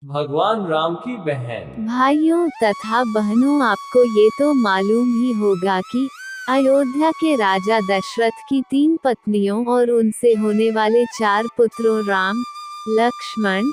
भगवान राम की बहन। भाइयों तथा बहनों, आपको ये तो मालूम ही होगा कि अयोध्या के राजा दशरथ की 3 पत्नियों और उनसे होने वाले 4 पुत्रों राम, लक्ष्मण,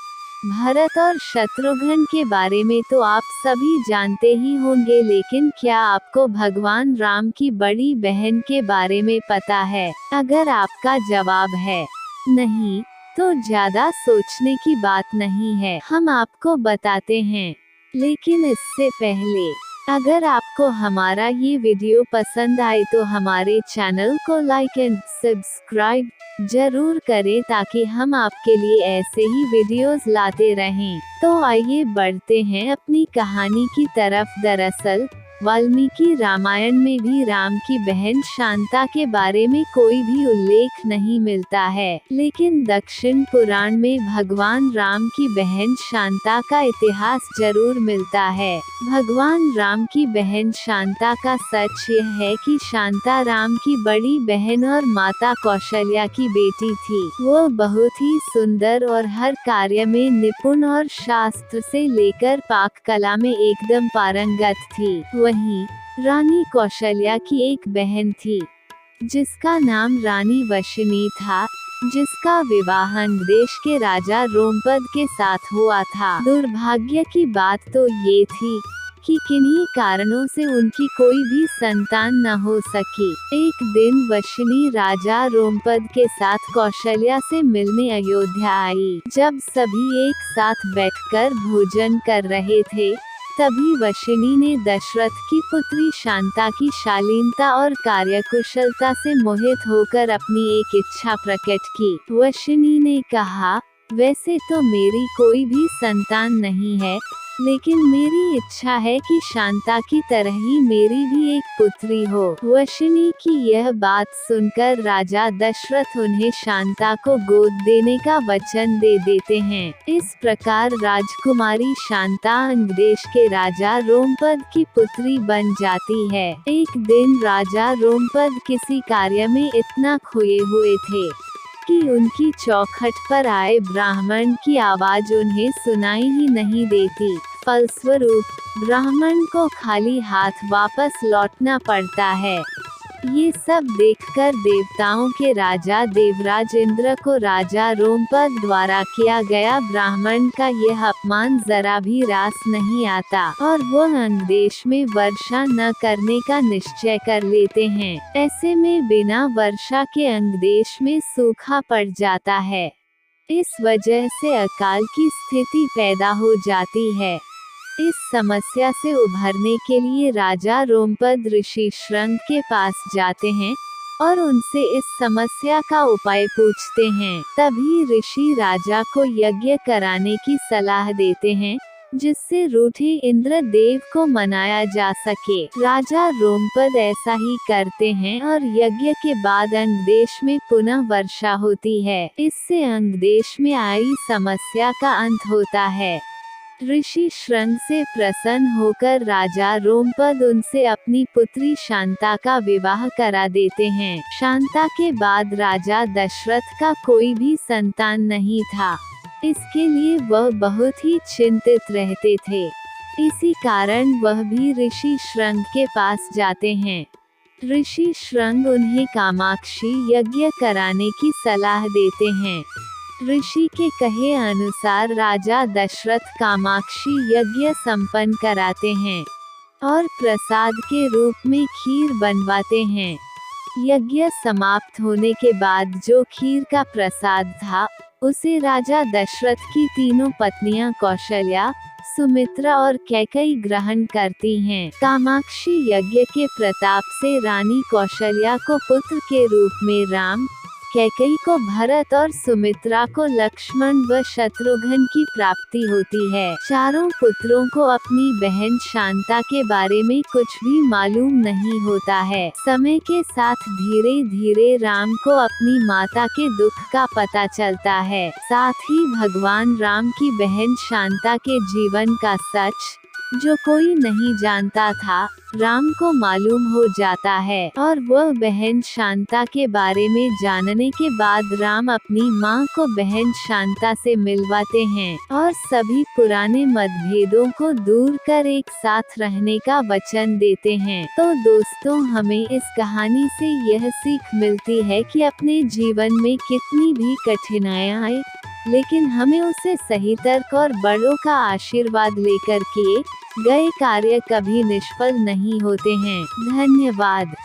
भरत और शत्रुघ्न के बारे में तो आप सभी जानते ही होंगे, लेकिन क्या आपको भगवान राम की बड़ी बहन के बारे में पता है? अगर आपका जवाब है नहीं, तो ज्यादा सोचने की बात नहीं है, हम आपको बताते हैं। लेकिन इससे पहले, अगर आपको हमारा ये वीडियो पसंद आए तो हमारे चैनल को लाइक एंड सब्सक्राइब जरूर करें, ताकि हम आपके लिए ऐसे ही वीडियोस लाते रहें। तो आइए बढ़ते हैं अपनी कहानी की तरफ। दरअसल वाल्मीकि रामायण में भी राम की बहन शांता के बारे में कोई भी उल्लेख नहीं मिलता है, लेकिन दक्षिण पुराण में भगवान राम की बहन शांता का इतिहास जरूर मिलता है। भगवान राम की बहन शांता का सच यह है कि शांता राम की बड़ी बहन और माता कौशल्या की बेटी थी। वो बहुत ही सुंदर और हर कार्य में निपुण और शास्त्र से लेकर पाक कला में एकदम पारंगत थी। वहीं रानी कौशल्या की एक बहन थी, जिसका नाम रानी वशिनी था, जिसका विवाह अंग देश के राजा रोमपद के साथ हुआ था। दुर्भाग्य की बात तो ये थी कि किन्हीं कारणों से उनकी कोई भी संतान न हो सकी। एक दिन वशिनी राजा रोमपद के साथ कौशल्या से मिलने अयोध्या आई। जब सभी एक साथ बैठकर भोजन कर रहे थे, तभी वशिनी ने दशरथ की पुत्री शांता की शालीनता और कार्यकुशलता से मोहित होकर अपनी एक इच्छा प्रकट की। वशिनी ने कहा, वैसे तो मेरी कोई भी संतान नहीं है, लेकिन मेरी इच्छा है कि शांता की तरह ही मेरी भी एक पुत्री हो। वशिनी की यह बात सुनकर राजा दशरथ उन्हें शांता को गोद देने का वचन दे देते हैं। इस प्रकार राजकुमारी शांता अंग देश के राजा रोमपद की पुत्री बन जाती है। एक दिन राजा रोमपद किसी कार्य में इतना खोए हुए थे कि उनकी चौखट पर आए ब्राह्मण की आवाज उन्हें सुनाई ही नहीं देती। फलस्वरूप ब्राह्मण को खाली हाथ वापस लौटना पड़ता है। ये सब देखकर देवताओं के राजा देवराज इंद्र को राजा रोमपद द्वारा किया गया ब्राह्मण का यह अपमान जरा भी रास नहीं आता, और वह अंगदेश में वर्षा न करने का निश्चय कर लेते हैं। ऐसे में बिना वर्षा के अंगदेश में सूखा पड़ जाता है। इस वजह से अकाल की स्थिति पैदा हो जाती है। इस समस्या से उभरने के लिए राजा रोमपद ऋषि श्रंग के पास जाते हैं और उनसे इस समस्या का उपाय पूछते हैं। तभी ऋषि राजा को यज्ञ कराने की सलाह देते हैं, जिससे रूठे इंद्र देव को मनाया जा सके। राजा रोमपद ऐसा ही करते हैं और यज्ञ के बाद अंगदेश में पुनः वर्षा होती है। इससे अंगदेश में आई समस्या का अंत होता है। ऋषि श्रंग से प्रसन्न होकर राजा रोमपद उनसे अपनी पुत्री शांता का विवाह करा देते हैं। शांता के बाद राजा दशरथ का कोई भी संतान नहीं था। इसके लिए वह बहुत ही चिंतित रहते थे। इसी कारण वह भी ऋषि श्रंग के पास जाते हैं। ऋषि श्रंग उन्हें कामाक्षी यज्ञ कराने की सलाह देते हैं। ऋषि के कहे अनुसार राजा दशरथ कामाक्षी यज्ञ संपन्न कराते हैं और प्रसाद के रूप में खीर बनवाते हैं। यज्ञ समाप्त होने के बाद जो खीर का प्रसाद था, उसे राजा दशरथ की तीनों पत्नियां कौशल्या, सुमित्रा और कैकेयी ग्रहण करती हैं। कामाक्षी यज्ञ के प्रताप से रानी कौशल्या को पुत्र के रूप में राम, कैकेयी को भरत और सुमित्रा को लक्ष्मण व शत्रुघ्न की प्राप्ति होती है। चारों पुत्रों को अपनी बहन शांता के बारे में कुछ भी मालूम नहीं होता है। समय के साथ धीरे धीरे राम को अपनी माता के दुख का पता चलता है। साथ ही भगवान राम की बहन शांता के जीवन का सच, जो कोई नहीं जानता था, राम को मालूम हो जाता है और वह बहन शांता के बारे में जानने के बाद राम अपनी माँ को बहन शांता से मिलवाते हैं और सभी पुराने मतभेदों को दूर कर एक साथ रहने का वचन देते हैं। तो दोस्तों, हमें इस कहानी से यह सीख मिलती है कि अपने जीवन में कितनी भी कठिनाइयाँ आए, लेकिन हमें उसे सही तर्क और बड़ों का आशीर्वाद लेकर किए गए कार्य कभी निष्फल नहीं होते हैं। धन्यवाद।